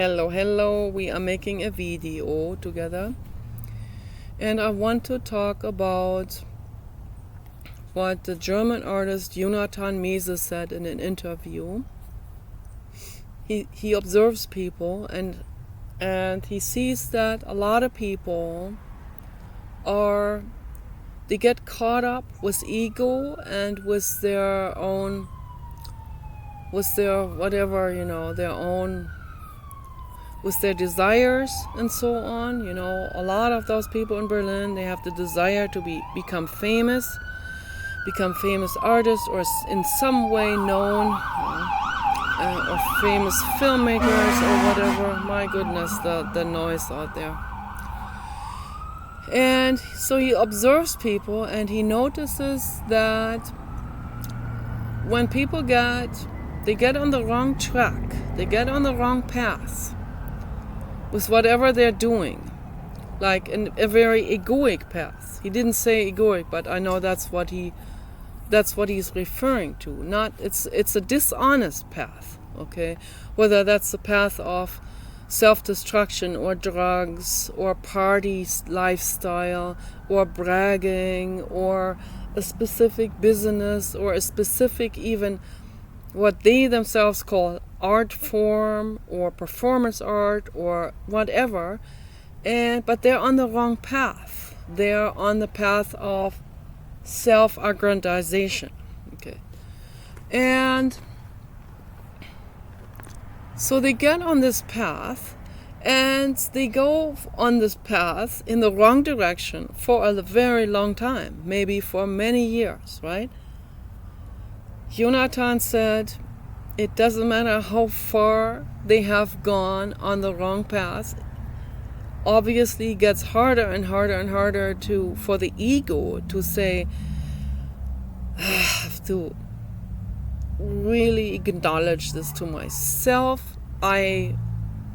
Hello, we are making a video together, and I want to talk about what the German artist Jonathan Mese said in an interview. He observes people and he sees that a lot of people they get caught up with ego and with their own, with their whatever, their own, with their desires and so on. A lot of those people in Berlin, they have the desire to become famous artists, or in some way known, or famous filmmakers or whatever. My goodness, the noise out there. And so he observes people and he notices that when people they get on the wrong track, they get on the wrong path with whatever they're doing, like in a very egoic path. He didn't say egoic, but I know that's what he's referring to. It's a dishonest path, okay? Whether that's the path of self-destruction or drugs or party lifestyle or bragging or a specific business or a specific, even what they themselves call art form or performance art or whatever, but they're on the wrong path. They're on the path of self-aggrandization. Okay, and so they get on this path, and they go on this path in the wrong direction for a very long time, maybe for many years, right? Jonathan said it doesn't matter how far they have gone on the wrong path. Obviously, it gets harder and harder and harder for the ego to say, I have to really acknowledge this to myself. I'm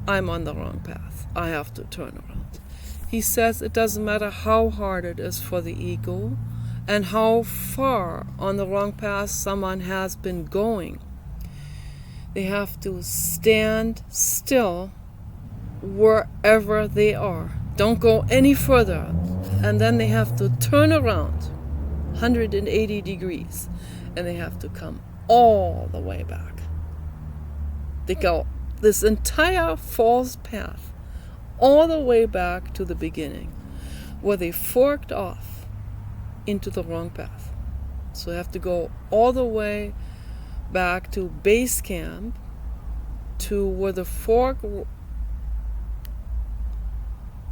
on the wrong path. I have to turn around. He says it doesn't matter how hard it is for the ego and how far on the wrong path someone has been going. They have to stand still wherever they are. Don't go any further. And then they have to turn around 180 degrees, and they have to come all the way back. They go this entire false path all the way back to the beginning, where they forked off into the wrong path. So they have to go all the way back to base camp, to where the fork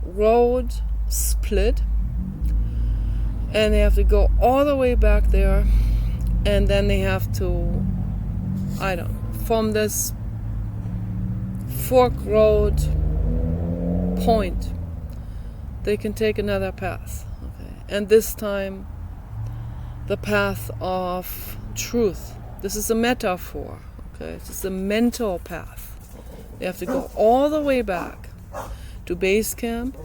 road split, and they have to go all the way back there, and then they have to, from this fork road point, they can take another path. Okay? And this time, the path of truth. This is a metaphor. Okay, it's a mental path. They have to go all the way back to base camp,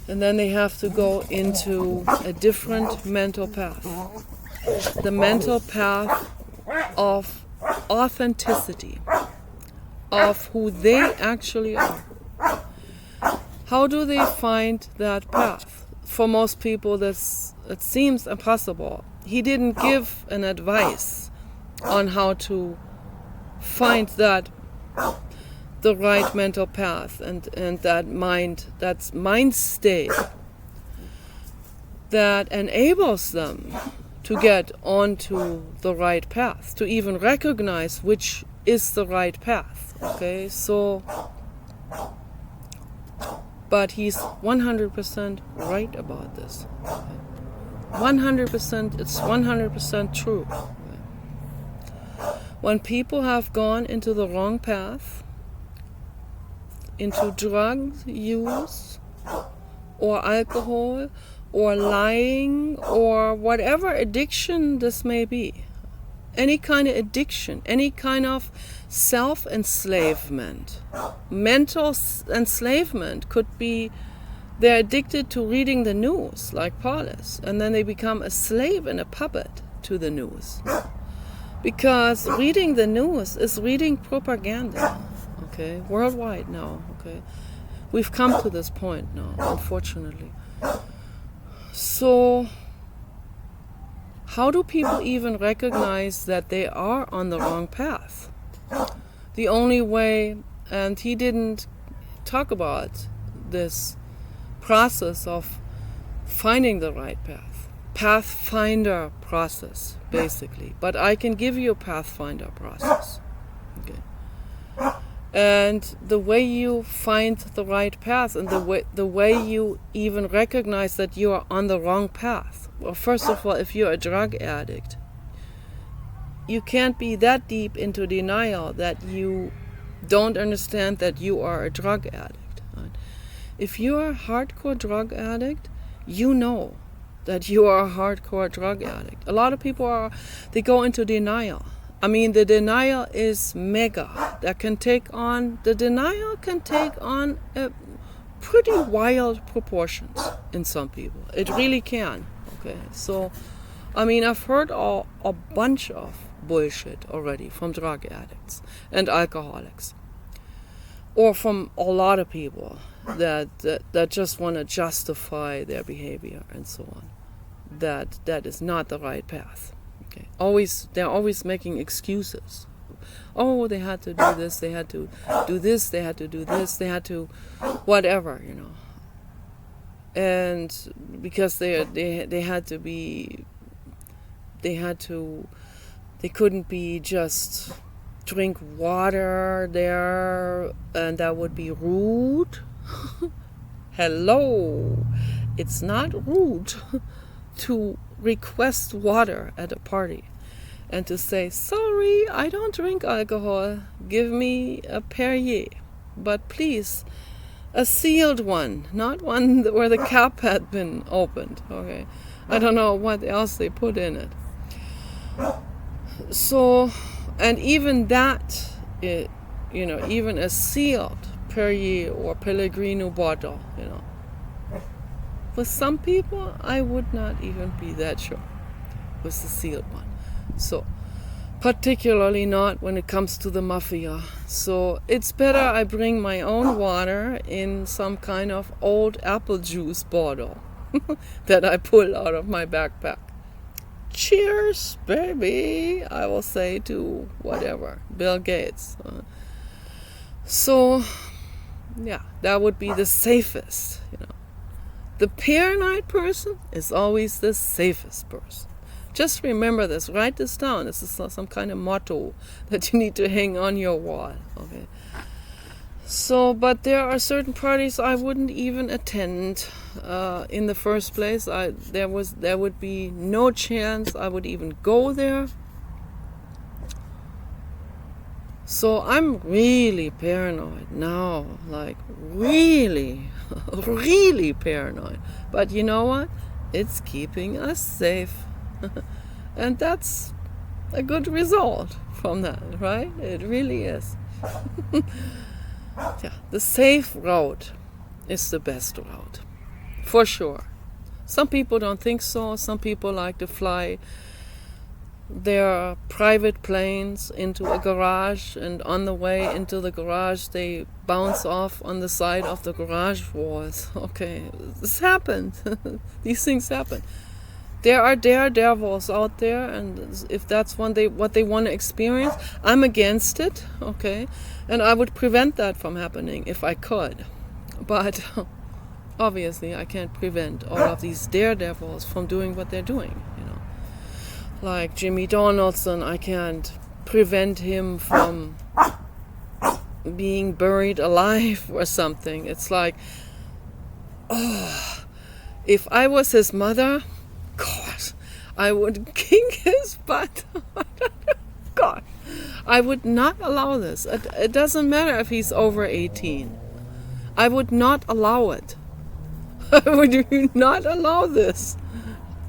and then they have to go into a different mental path. The mental path of authenticity, of who they actually are. How do they find that path? For most people, it seems impossible. He didn't give an advice on how to find the right mental path and that mind state that enables them to get onto the right path, to even recognize which is the right path. Okay, so, but he's 100% right about this. Okay? 100%, it's 100% true. Okay? When people have gone into the wrong path, into drug use or alcohol or lying or whatever addiction this may be, any kind of addiction, any kind of self-enslavement, mental enslavement could be, they're addicted to reading the news like Paul is, and then they become a slave and a puppet to the news. Because reading the news is reading propaganda. Okay. okay, worldwide now, okay. We've come to this point now, unfortunately. So, how do people even recognize that they are on the wrong path? The only way, and he didn't talk about this process of finding the right path. Pathfinder process, basically. But I can give you a Pathfinder process. Okay. And the way you find the right path, and the way you even recognize that you are on the wrong path. Well, first of all, if you're a drug addict, you can't be that deep into denial that you don't understand that you are a drug addict. Right? If you're a hardcore drug addict, you know that you are a hardcore drug addict. A lot of people they go into denial. I mean, the denial is mega. The denial can take on pretty wild proportions in some people. It really can. Okay, so, I mean, I've heard a bunch of bullshit already from drug addicts and alcoholics, or from a lot of people that just want to justify their behavior and so on. That is not the right path. Okay. They're always making excuses. Oh, they had to do this, they had to do this, they had to do this, they had to whatever, you know. And because they couldn't be just drink water there, and that would be rude. Hello, it's not rude to request water at a party and to say, sorry, I don't drink alcohol, give me a Perrier, but please, a sealed one, not one where the cap had been opened. Okay, I don't know what else they put in it. So, and even that, even a sealed Perrier or Pellegrino bottle, with some people, I would not even be that sure with the sealed one. So, particularly not when it comes to the mafia. So, it's better I bring my own water in some kind of old apple juice bottle that I pull out of my backpack. Cheers, baby, I will say to whatever, Bill Gates. So, yeah, that would be the safest, The paranoid person is always the safest person. Just remember this, write this down. This is some kind of motto that you need to hang on your wall. Okay. So, but there are certain parties I wouldn't even attend in the first place. There would be no chance I would even go there. So I'm really paranoid now, like really, really paranoid. But you know what? It's keeping us safe. And that's a good result from that, right? It really is. Yeah, the safe route is the best route, for sure. Some people don't think so. Some people like to fly their private planes into a garage, and on the way into the garage they bounce off on the side of the garage walls. Okay, this happens. These things happen. There are daredevils out there, and if that's what they want to experience, I'm against it, okay? And I would prevent that from happening if I could. But obviously I can't prevent all of these daredevils from doing what they're doing, Like Jimmy Donaldson, I can't prevent him from being buried alive or something. It's like, if I was his mother, God, I would kick his butt. God, I would not allow this. It doesn't matter if he's over 18. I would not allow it. I would not allow this.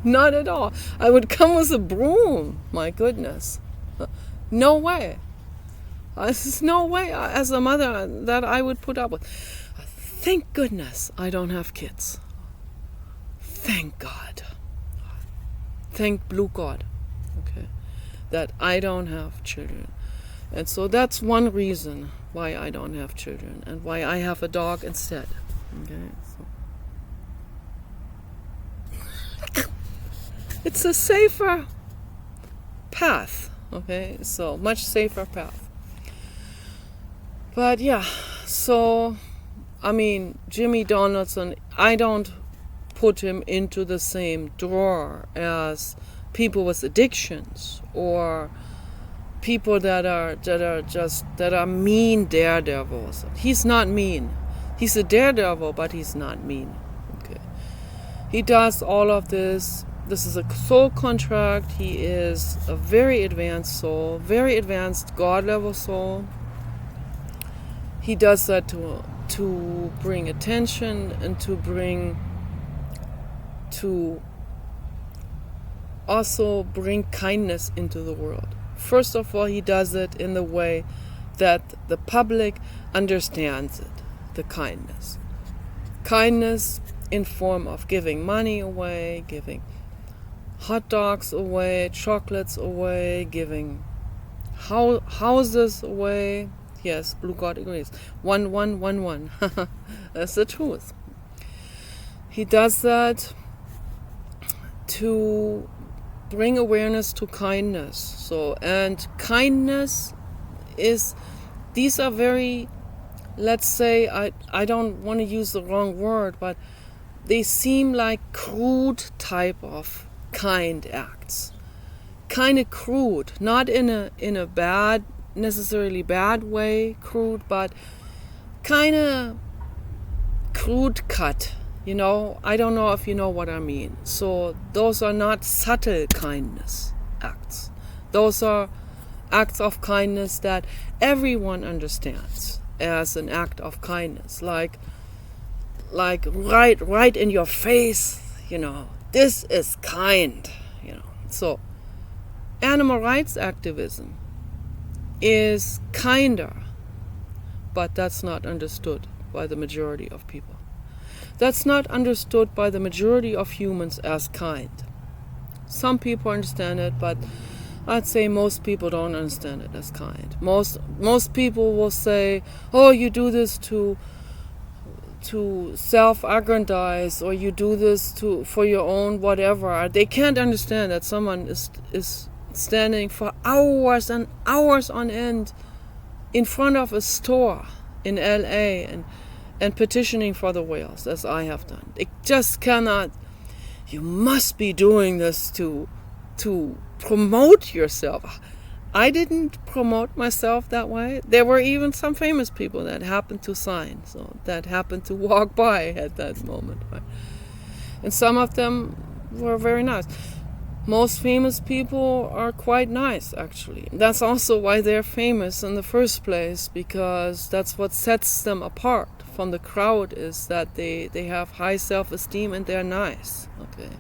Not at all. I would come with a broom. My goodness. No way. There's no way as a mother that I would put up with. Thank goodness I don't have kids. Thank God. Thank blue God. Okay. That I don't have children. And so that's one reason why I don't have children and why I have a dog instead. Okay, so it's a safer path. Okay, so much safer path. But yeah, so I mean, Jimmy Donaldson, I don't put him into the same drawer as people with addictions or people that are mean daredevils. He's not mean. He's a daredevil, but he's not mean. Okay. He does all of this. This is a soul contract. He is a very advanced soul, very advanced God level soul. He does that to bring attention and to also bring kindness into the world. First of all, he does it in the way that the public understands it, the kindness. Kindness in form of giving money away, giving hot dogs away, chocolates away, giving houses away. Yes, Blue God agrees. 1111. That's the truth. He does that to bring awareness to kindness. So, and kindness is, these are very, let's say, I don't want to use the wrong word, but they seem like crude type of kind acts. Kind of crude, not in a bad, necessarily bad way, crude, but kind of crude cut. You know, I don't know if you know what I mean. So those are not subtle kindness acts. Those are acts of kindness that everyone understands as an act of kindness. Like right in your face, you know, this is kind, you know. So animal rights activism is kinder, but that's not understood by the majority of people. That's not understood by the majority of humans as kind. Some people understand it, but I'd say most people don't understand it as kind. Most people will say, oh, you do this to self-aggrandize, or you do this for your own whatever. They can't understand that someone is standing for hours and hours on end in front of a store in LA and petitioning for the whales, as I have done. It just cannot. You must be doing this to promote yourself. I didn't promote myself that way. There were even some famous people that happened to sign, so that happened to walk by at that moment, right? And some of them were very nice. Most famous people are quite nice, actually. That's also why they're famous in the first place, because that's what sets them apart from the crowd, is that they have high self-esteem and they're nice. Okay,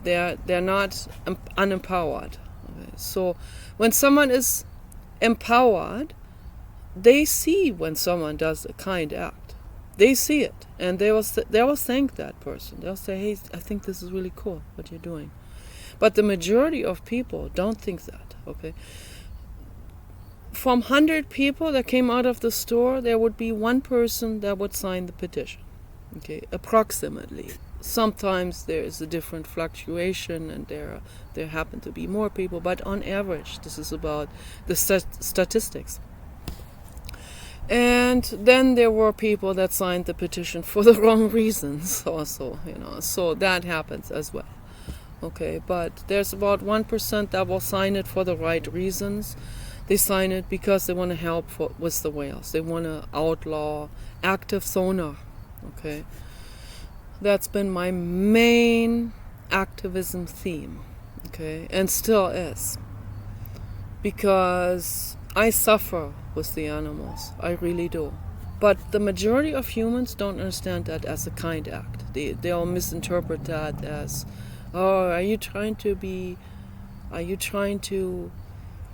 they're not unempowered. Okay? So when someone is empowered, they see when someone does a kind act. They see it, and they will thank that person. They'll say, hey, I think this is really cool what you're doing. But the majority of people don't think that. Okay, from 100 people that came out of the store, there would be one person that would sign the petition. Okay, approximately. Sometimes there is a different fluctuation, and there happen to be more people, but on average, this is about the statistics. And then there were people that signed the petition for the wrong reasons also, you know, so that happens as well. Okay, but there's about 1% that will sign it for the right reasons. They sign it because they want to help with the whales. They want to outlaw active sonar. Okay, that's been my main activism theme. Okay, and still is, because I suffer with the animals. I really do. But the majority of humans don't understand that as a kind act. They'll misinterpret that as, oh, are you trying to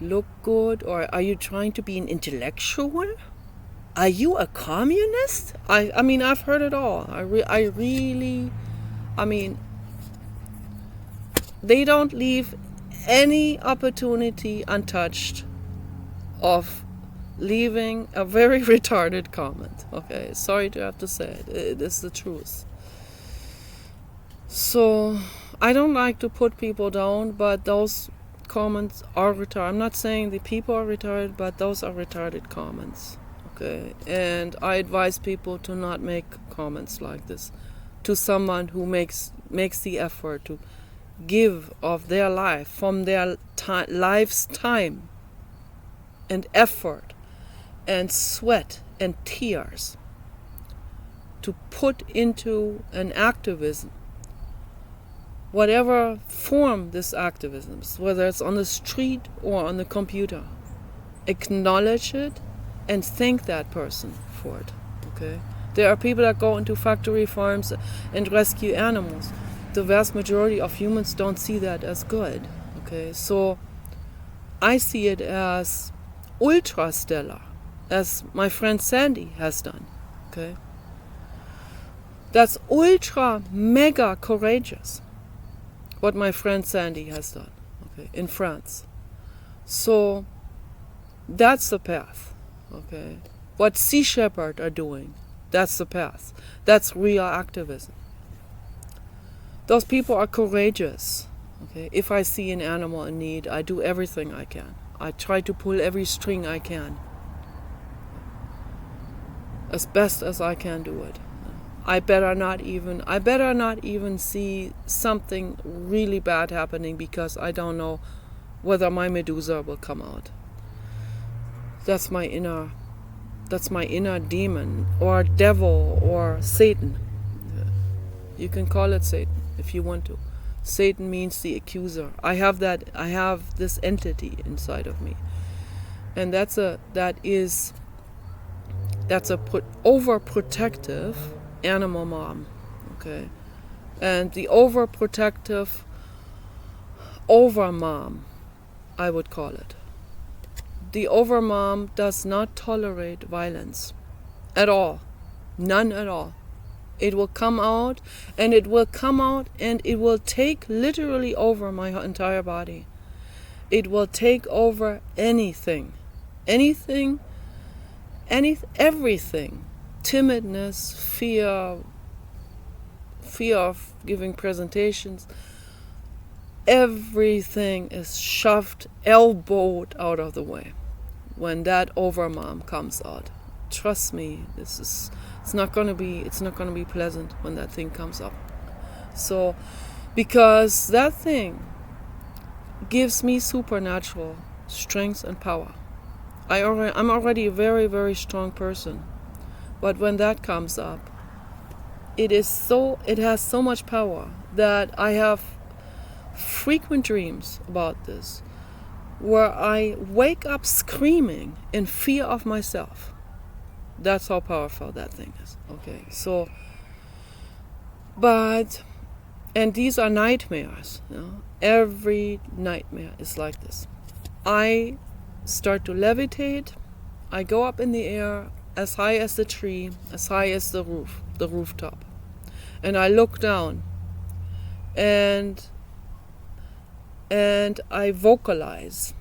look good, or are you trying to be an intellectual? Are you a communist? I mean, I've heard it all. I mean, they don't leave any opportunity untouched of leaving a very retarded comment. Okay, sorry to have to say it. It is the truth. So I don't like to put people down, but those comments are retarded. I'm not saying the people are retarded, but those are retarded comments. Okay, and I advise people to not make comments like this to someone who makes the effort to give of their life, from their life's time and effort and sweat and tears, to put into an activism, whatever form this activism is, whether it's on the street or on the computer. Acknowledge it and thank that person for it. Okay? There are people that go into factory farms and rescue animals. The vast majority of humans don't see that as good. Okay? So I see it as ultra stellar, as my friend Sandy has done. Okay? That's ultra mega courageous, what my friend Sandy has done, okay, in France. So that's the path. Okay? What Sea Shepherd are doing, that's the path. That's real activism. Those people are courageous. Okay? If I see an animal in need, I do everything I can. I try to pull every string I can, as best as I can do it. I better not even see something really bad happening, because I don't know whether my Medusa will come out. That's my inner demon or devil or Satan. You can call it Satan if you want to. Satan means the accuser. I have this entity inside of me, and that's a overprotective animal mom. Okay, and the overprotective over mom, I would call it. The over mom does not tolerate violence at all, none at all. It will come out, and it will take literally over my entire body. It will take over everything. Timidness, fear of giving presentations. Everything is shoved, elbowed out of the way when that overmom comes out. Trust me, it's not gonna be pleasant when that thing comes up. So, because that thing gives me supernatural strength and power. I'm already a very, very strong person, but when that comes up, it has so much power that I have frequent dreams about this, where I wake up screaming in fear of myself. That's how powerful that thing is. Okay, so, and these are nightmares. Every nightmare is like this. I start to levitate. I go up in the air as high as the tree, as high as the rooftop, and I look down, and I vocalize.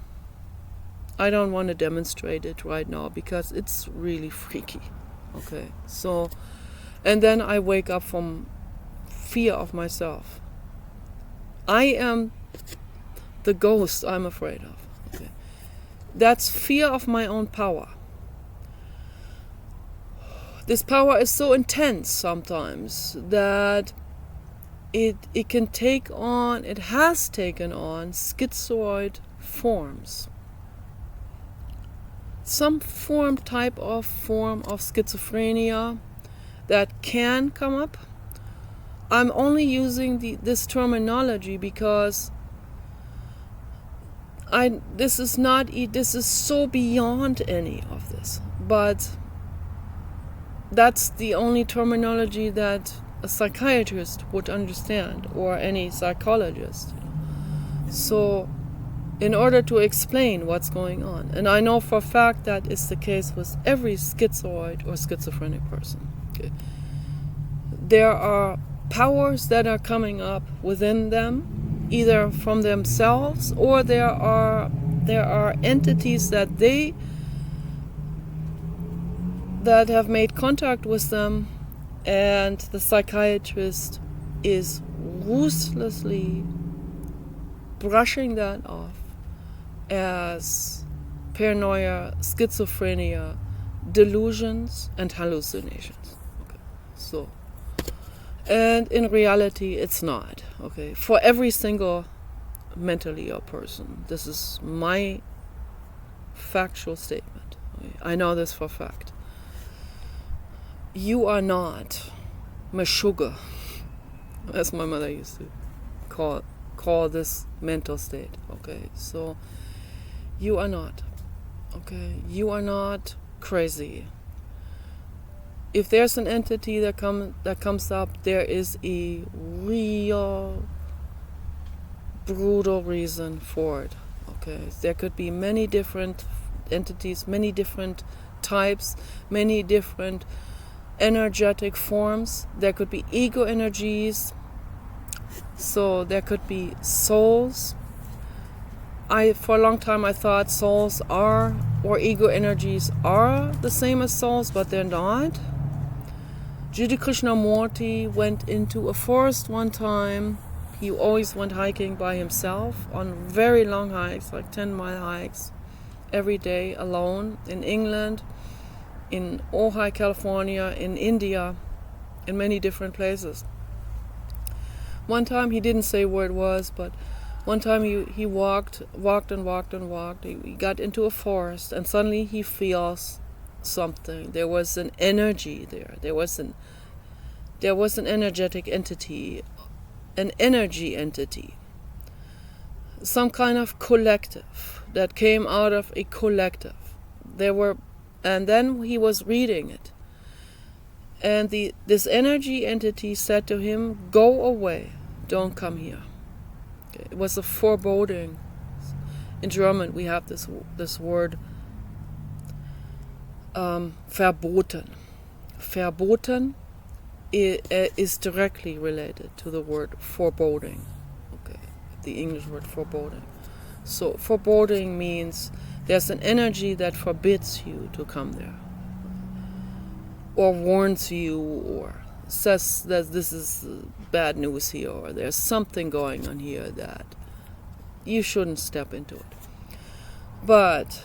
I don't want to demonstrate it right now because it's really freaky. Okay, so, and then I wake up from fear of myself. I am the ghost I'm afraid of. Okay, that's fear of my own power. This power is so intense sometimes that it has taken on schizoid forms. Some type of schizophrenia that can come up. I'm only using this terminology because this is so beyond any of this. But that's the only terminology that a psychiatrist would understand, or any psychologist. So, in order to explain what's going on. And I know for a fact that is the case with every schizoid or schizophrenic person. Okay. There are powers that are coming up within them, either from themselves, or there are entities that they that have made contact with them, and the psychiatrist is ruthlessly brushing that off as paranoia, schizophrenia, delusions, and hallucinations. Okay. So, and in reality, it's not. Okay, for every single mentally ill person, this is my factual statement. Okay? I know this for a fact. You are not meshuggah, as my mother used to call this mental state. Okay, so you are not. Okay, you are not crazy. If there's an entity that comes up, there is a real brutal reason for it. Okay, there could be many different entities, many different types, many different energetic forms. There could be ego energies, so there could be souls. For a long time I thought souls are, or ego energies are the same as souls, but they're not. Jiddu Krishnamurti went into a forest one time. He always went hiking by himself on very long hikes, like 10-mile hikes, every day alone, in England, in Ojai, California, in India, in many different places. One time he didn't say where it was, but one time he walked. He got into a forest, and suddenly he feels something. There was an energy there. There was an energetic entity, an energy entity, some kind of collective that came out of a collective. And then he was reading it, and this energy entity said to him, "Go away, don't come here." It was a foreboding. In German, we have this word, verboten. Verboten is directly related to the word foreboding. Okay, the English word foreboding. So foreboding means there's an energy that forbids you to come there, or warns you, or says that this is bad news here, or there's something going on here that you shouldn't step into it. But,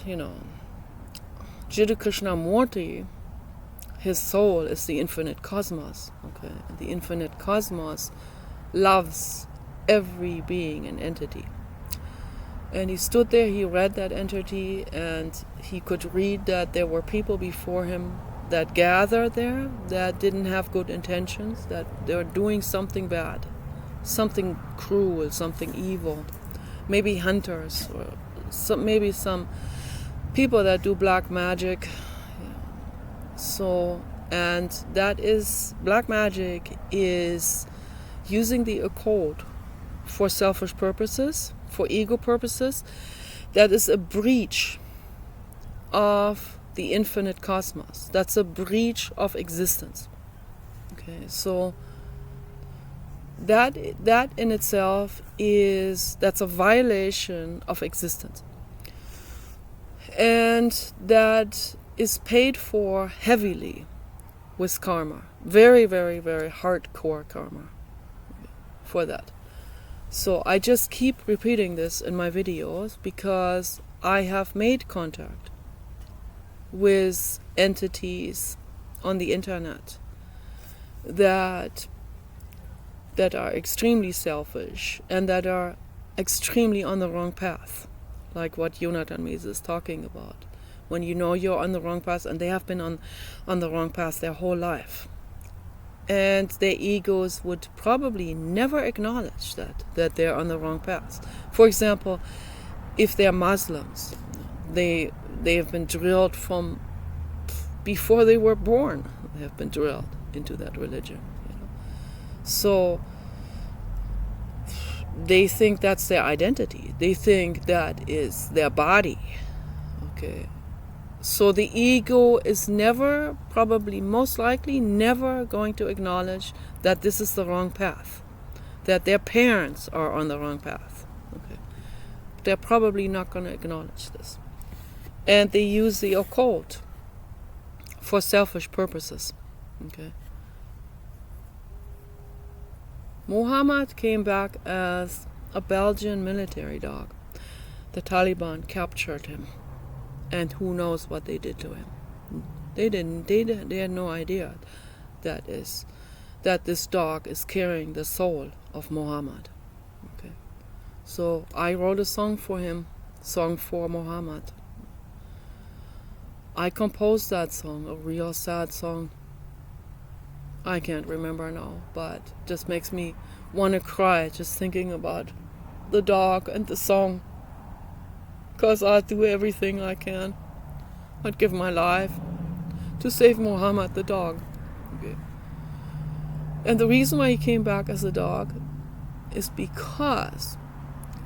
Jiddu Krishnamurti, his soul is the infinite cosmos. Okay, and the infinite cosmos loves every being and entity. And he stood there, he read that entity, and he could read that there were people before him that gathered there that didn't have good intentions, that they were doing something bad, something cruel, something evil. Maybe hunters, or maybe some people that do black magic. So, and black magic is using the occult for selfish purposes, for ego purposes. That is a breach of the infinite cosmos. That's a breach of existence. Okay, so that in itself that's a violation of existence, and that is paid for heavily with karma, very, very, very hardcore karma for that. So I just keep repeating this in my videos because I have made contact with entities on the internet that are extremely selfish and that are extremely on the wrong path, like what Jonathan Mies is talking about. When you know you're on the wrong path, and they have been on the wrong path their whole life, and their egos would probably never acknowledge that they're on the wrong path. For example, if they're Muslims, they have been drilled from before they were born. They have been drilled into that religion. So they think that's their identity. They think that is their body. Okay. So the ego is never, probably most likely, never going to acknowledge that this is the wrong path, that their parents are on the wrong path. Okay. They're probably not going to acknowledge this. And they use the occult for selfish purposes. Okay. Muhammad came back as a Belgian military dog. The Taliban captured him, and who knows what they did to him. They had no idea that this dog is carrying the soul of Muhammad. Okay. So I wrote a song for him, song for Muhammad. I composed that song, a real sad song. I can't remember now, but it just makes me want to cry just thinking about the dog and the song. Because I'd do everything I can. I'd give my life to save Muhammad the dog. Okay. And the reason why he came back as a dog is because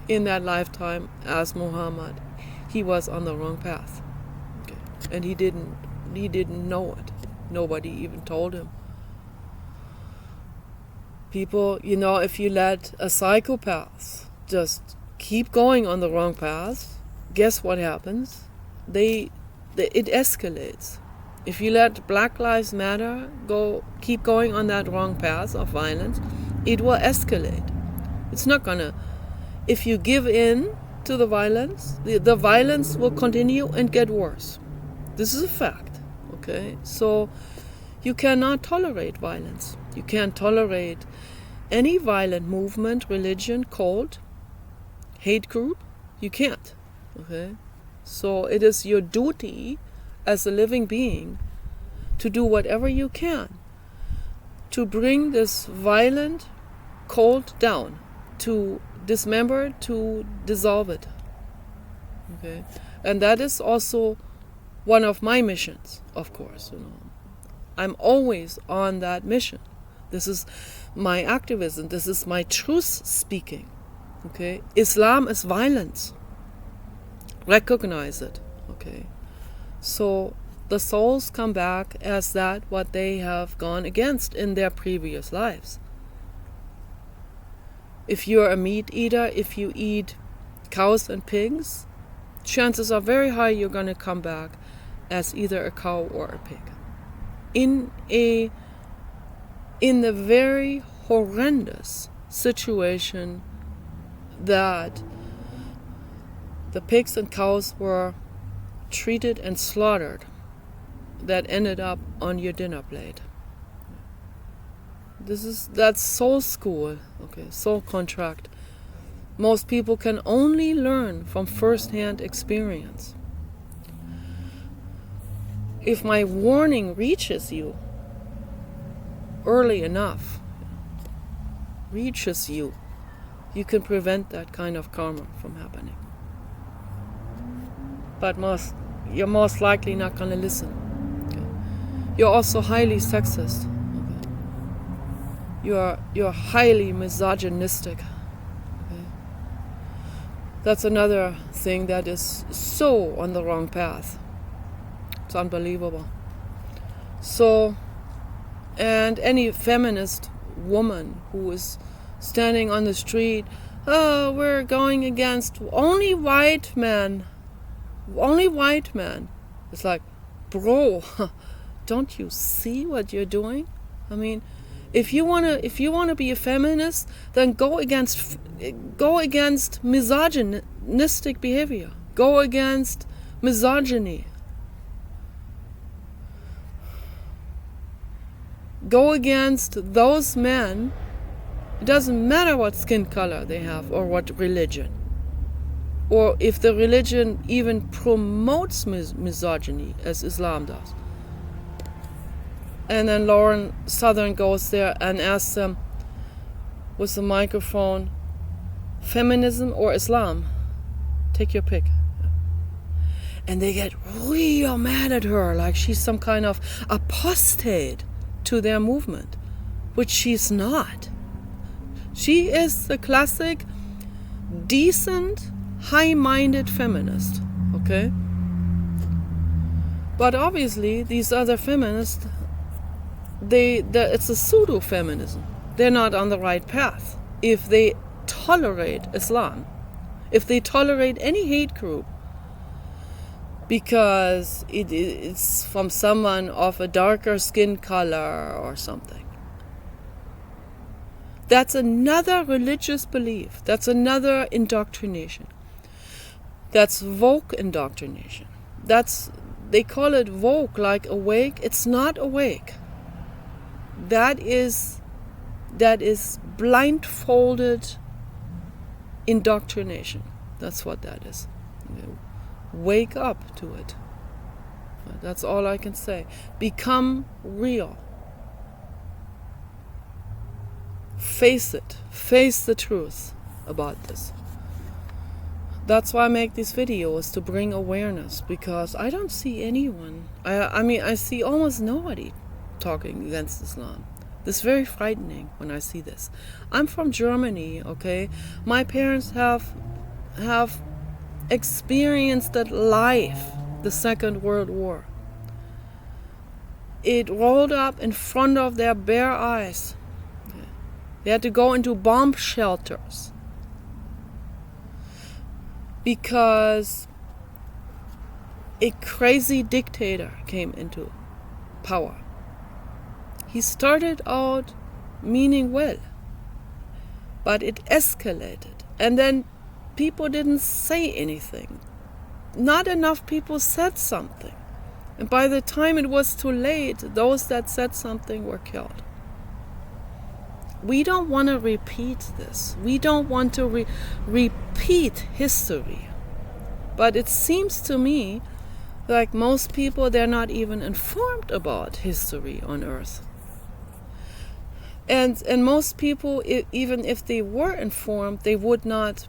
in that lifetime as Muhammad, he was on the wrong path. Okay. And he didn't know it. Nobody even told him. People, if you let a psychopath just keep going on the wrong path, guess what happens? It escalates. If you let Black Lives Matter keep going on that wrong path of violence, it will escalate. It's not gonna. If you give in to the violence, the violence will continue and get worse. This is a fact. Okay, so you cannot tolerate violence. You can't tolerate any violent movement, religion, cult, hate group. You can't. Okay, so it is your duty as a living being to do whatever you can to bring this violent cult down, to dismember, to dissolve it. Okay, and that is also one of my missions, of course. I'm always on that mission. This is my activism. This is my truth speaking. Okay, Islam is violence. Recognize it. Okay, so the souls come back as that what they have gone against in their previous lives. If you're a meat eater, if you eat cows and pigs, chances are very high you're going to come back as either a cow or a pig. In the very horrendous situation that the pigs and cows were treated and slaughtered, that ended up on your dinner plate. That's soul school, okay, soul contract. Most people can only learn from first-hand experience. If my warning reaches you early enough, you can prevent that kind of karma from happening. But you're most likely not going to listen. Okay? You're also highly sexist. Okay? You're highly misogynistic. Okay? That's another thing that is so on the wrong path. It's unbelievable. So, and any feminist woman who is standing on the street, oh, we're going against only white men. It's like, bro, don't you see what you're doing? I mean, if you wanna be a feminist, then go against misogynistic behavior. Go against misogyny. Go against those men. It doesn't matter what skin color they have or what religion. Or if the religion even promotes misogyny, as Islam does. And then Lauren Southern goes there and asks them with the microphone, feminism or Islam? Take your pick. And they get real mad at her, like she's some kind of apostate to their movement, which she's not. She is the classic, decent, high-minded feminist, okay? But obviously, these other feminists, it's a pseudo-feminism. They're not on the right path. If they tolerate Islam, if they tolerate any hate group, because it's from someone of a darker skin color or something. That's another religious belief. That's another indoctrination. That's woke indoctrination. They call it woke, like awake. It's not awake. That is blindfolded indoctrination. That's what that is. Wake up to it. That's all I can say. Become real. Face it. Face the truth about this. That's why I make these videos, to bring awareness, because I don't see anyone. I see almost nobody talking against Islam. It's very frightening when I see this. I'm from Germany, okay? My parents have experienced it live, the Second World War. It rolled up in front of their bare eyes. They had to go into bomb shelters because a crazy dictator came into power. He started out meaning well, but it escalated, and then people didn't say anything. Not enough people said something, and by the time it was too late, those that said something were killed. We don't want to repeat this. We don't want to repeat history. But it seems to me like most people, they're not even informed about history on Earth. And most people, even if they were informed, they would not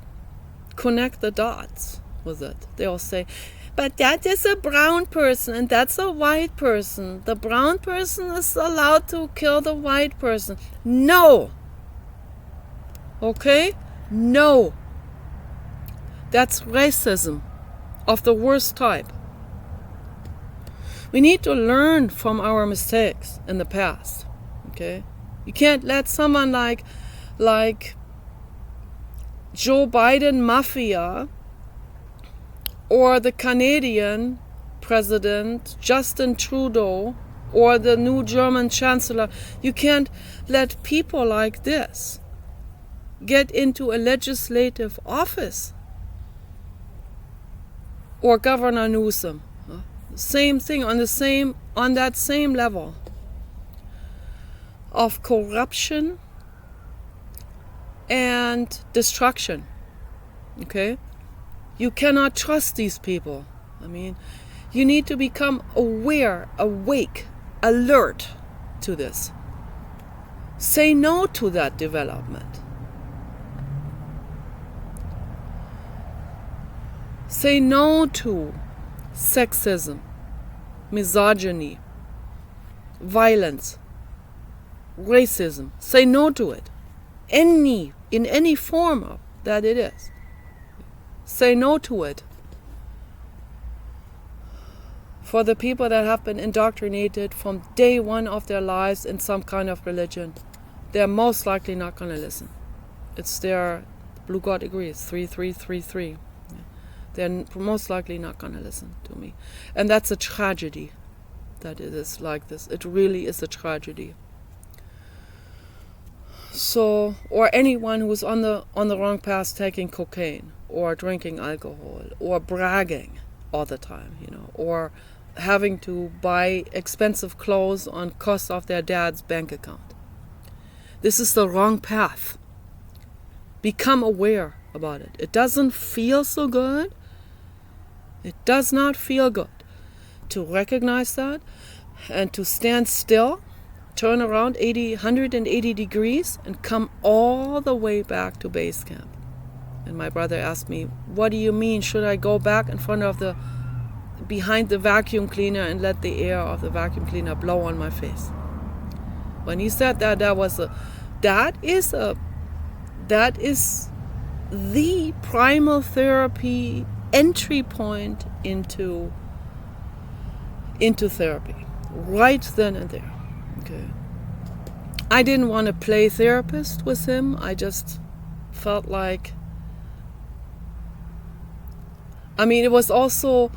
connect the dots with it. They'll say, but that is a brown person and that's a white person. The brown person is allowed to kill the white person. No. Okay? No. That's racism of the worst type. We need to learn from our mistakes in the past. Okay? You can't let someone like Joe Biden mafia or the Canadian president Justin Trudeau or the new German chancellor, you can't let people like this get into a legislative office. Or Governor Newsom, same thing, on that same level of corruption and destruction. Okay? You cannot trust these people. I mean, you need to become aware, awake, alert to this. Say no to that development. Say no to sexism, misogyny, violence, racism. Say no to it. In any form of that it is. Say no to it. For the people that have been indoctrinated from day one of their lives in some kind of religion, they're most likely not going to listen. It's their, Blue God agrees, 3333. They're most likely not going to listen to me. And that's a tragedy that it is like this. It really is a tragedy. So, or anyone who's on the wrong path, taking cocaine or drinking alcohol or bragging all the time, or having to buy expensive clothes on cost of their dad's bank account. This is the wrong path. Become aware about it. It doesn't feel so good. It does not feel good to recognize that and to stand still, turn around 180 degrees and come all the way back to base camp. And my brother asked me, what do you mean? Should I go back in front of behind the vacuum cleaner and let the air of the vacuum cleaner blow on my face? When he said that, that is the primal therapy entry point into therapy, right then and there. Okay. I didn't want to play therapist with him. I just felt like, it was also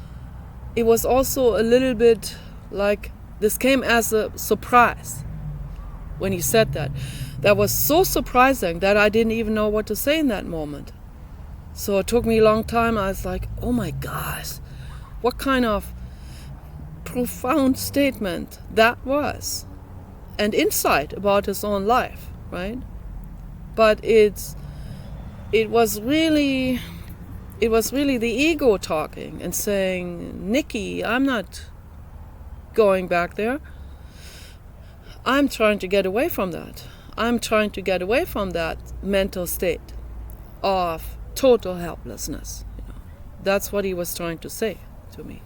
it was also a little bit like this came as a surprise when he said that. That was so surprising that I didn't even know what to say in that moment. So it took me a long time. I was like, oh my gosh, what kind of profound statement that was. And insight about his own life, right? But it was really the ego talking and saying, Nikki, I'm not going back there. I'm trying to get away from that. I'm trying to get away from that mental state of total helplessness. That's what he was trying to say to me.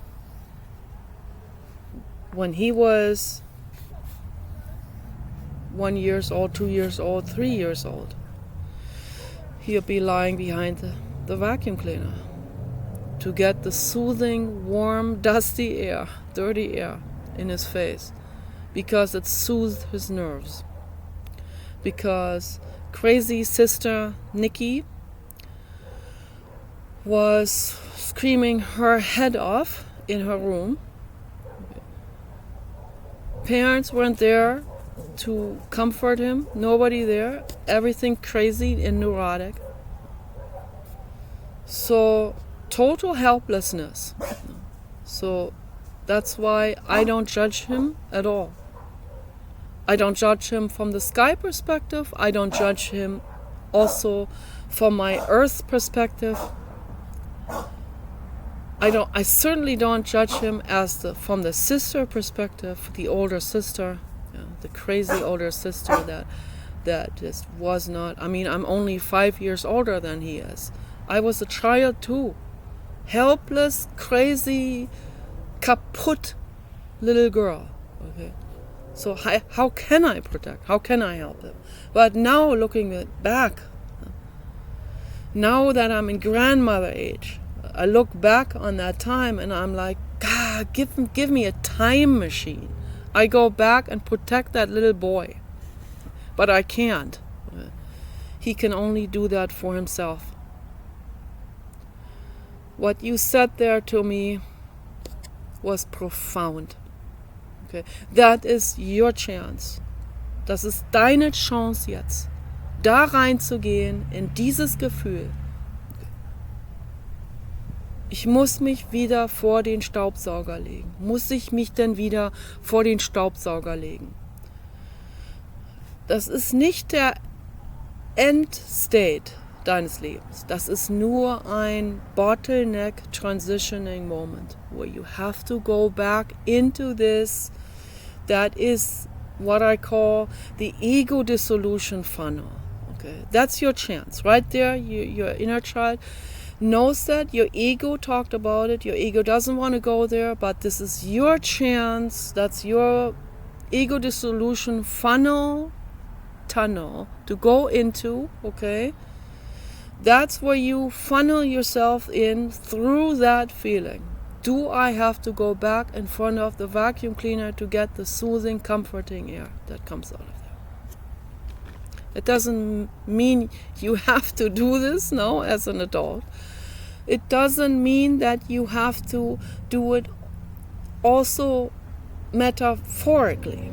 When he was 1 year old, 2 years old, 3 years old, he would be lying behind the vacuum cleaner to get the soothing, warm, dusty air, dirty air in his face, because it soothed his nerves. Because crazy sister Nikki was screaming her head off in her room. Parents weren't there to comfort him, nobody there, everything crazy and neurotic. So total helplessness. So that's why I don't judge him at all. I don't judge him from the sky perspective. I don't judge him also from my earth perspective. I certainly don't judge him from the sister perspective, the older sister, the crazy older sister that just was not. I mean, I'm only 5 years older than he is. I was a child too, helpless, crazy, kaputt little girl. Okay, so how can I protect? How can I help him? But now looking back, now that I'm in grandmother age, I look back on that time and I'm like, God, give me a time machine. I go back and protect that little boy. But I can't. He can only do that for himself. What you said there to me was profound. Okay? Das ist your chance. Das ist deine Chance jetzt, da reinzugehen in dieses Gefühl. Ich muss mich wieder vor den Staubsauger legen. Muss ich mich denn wieder vor den Staubsauger legen? Das ist nicht der Endstate deines Lebens. Das ist nur ein bottleneck transitioning moment where you have to go back into this. That is what I call the ego dissolution funnel. Okay, that's your chance right there. Your inner child knows that. Your ego talked about it. Your ego doesn't want to go there, but this is your chance. That's your ego dissolution tunnel to go into. Okay, that's where you funnel yourself in through that feeling. Do I have to go back in front of the vacuum cleaner to get the soothing, comforting air that comes out of there? It doesn't mean you have to do this now as an adult. It doesn't mean that you have to do it also metaphorically.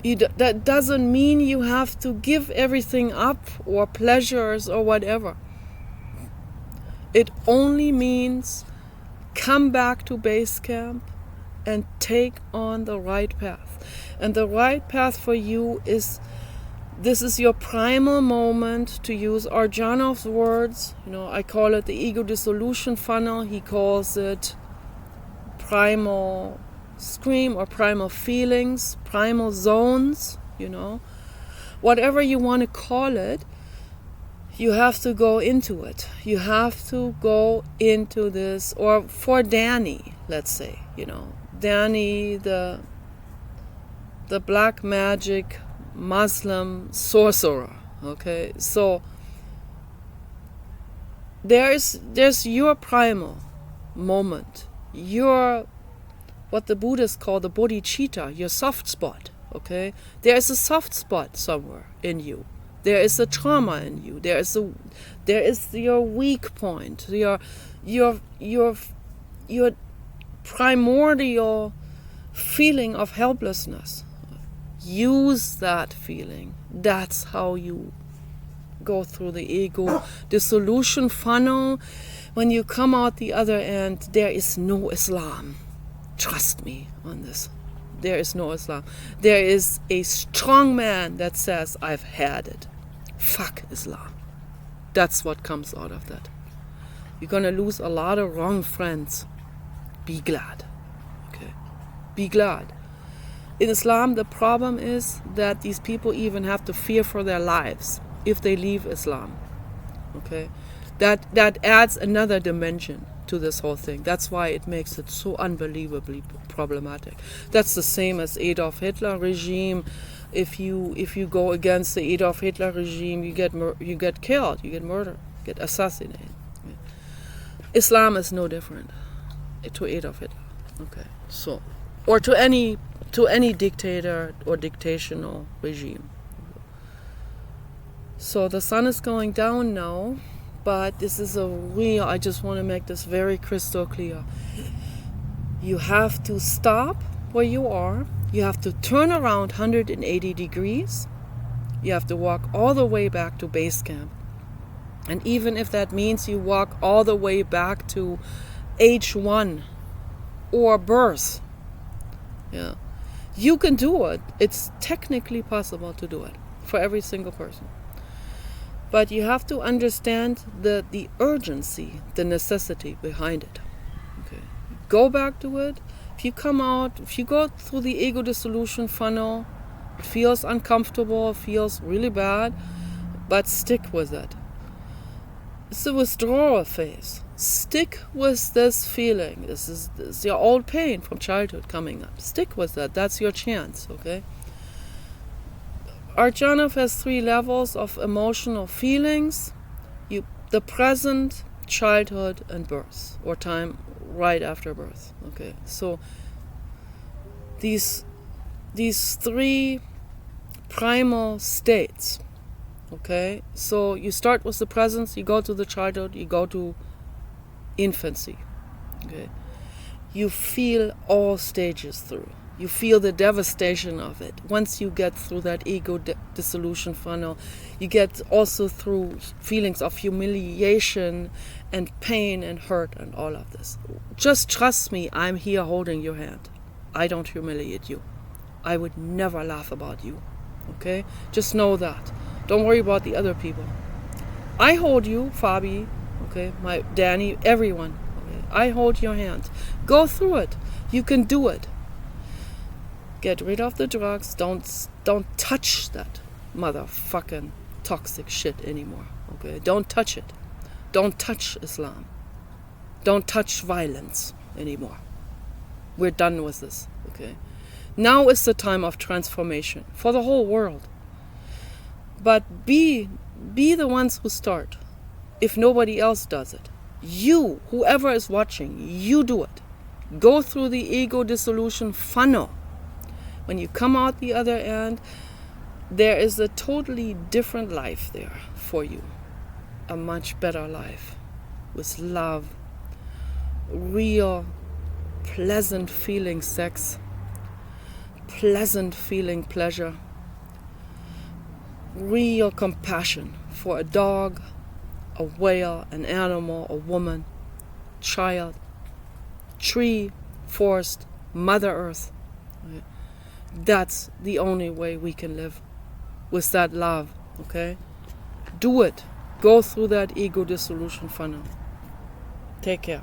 That doesn't mean you have to give everything up or pleasures or whatever. It only means come back to base camp and take on the right path. And the right path for you is, this is your primal moment, to use Arjanov's words. I call it the ego dissolution funnel. He calls it primal scream or primal feelings, primal zones, whatever you want to call it. You have to go into it. You have to go into this. Or for Danny, let's say, Danny, the black magic Muslim sorcerer. Okay, so there's your primal moment, your, what the Buddhists call the bodhicitta, your soft spot. Okay, there is a soft spot somewhere in you. There is a trauma in you. There is your weak point. Your primordial feeling of helplessness. Use that feeling. That's how you go through the ego dissolution funnel. When you come out the other end, there is no Islam. Trust me on this. There is no Islam. There is a strong man that says, I've had it. Fuck Islam. That's what comes out of that. You're going to lose a lot of wrong friends. Be glad. Okay? Be glad. In Islam, the problem is that these people even have to fear for their lives if they leave Islam. Okay? That adds another dimension to this whole thing. That's why it makes it so unbelievably problematic. That's the same as Adolf Hitler regime. If you go against the Adolf Hitler regime, you get killed, you get murdered, you get assassinated. Yeah. Islam is no different to Adolf Hitler. Okay, so or to any dictator or dictational regime. So the sun is going down now, but this is I just want to make this very crystal clear. You have to stop where you are. You have to turn around 180 degrees. You have to walk all the way back to base camp. And even if that means you walk all the way back to age 1 or birth, yeah, you can do it. It's technically possible to do it for every single person. But you have to understand the urgency, the necessity behind it. Okay. Go back to it. If you come out, if you go through the ego dissolution funnel, it feels uncomfortable, it feels really bad, but stick with it. It's the withdrawal phase. Stick with this feeling. This is your old pain from childhood coming up. Stick with that. That's your chance, okay? Arjanov has 3 levels of emotional feelings. The present, childhood, and birth, or time right after birth. Okay, so these 3 primal states. Okay, so you start with the presence, you go to the childhood, you go to infancy. Okay, you feel all stages through. You feel the devastation of it. Once you get through that ego dissolution funnel, you get also through feelings of humiliation and pain and hurt and all of this. Just trust me, I'm here holding your hand. I don't humiliate you. I would never laugh about you. Okay? Just know that. Don't worry about the other people. I hold you, Fabi, okay, my Danny, everyone. Okay? I hold your hand. Go through it. You can do it. Get rid of the drugs. Don't touch that motherfucking toxic shit anymore. Okay? Don't touch it. Don't touch Islam. Don't touch violence anymore. We're done with this. Okay? Now is the time of transformation for the whole world. But be the ones who start. If nobody else does it, you, whoever is watching, you do it. Go through the ego dissolution funnel. When you come out the other end, there is a totally different life there for you. A much better life with love, real, pleasant feeling sex, pleasant feeling pleasure, real compassion for a dog, a whale, an animal, a woman, child, tree, forest, Mother Earth. That's the only way we can live, with that love, okay? Do it. Go through that ego dissolution funnel. Take care.